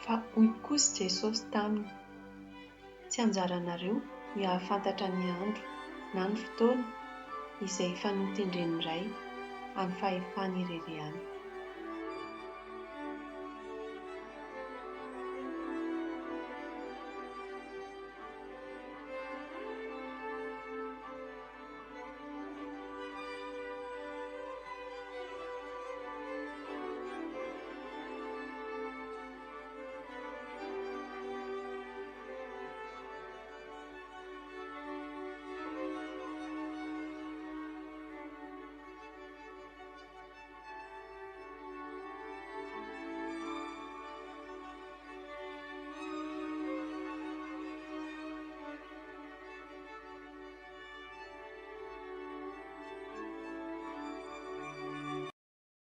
fa hoy kosa Jesosy taminy. Tsy anjaranareo ny ahafantatra ny andro na ny fotoana izay fanotendren'ny Ray amin'ny fahefany ireriany.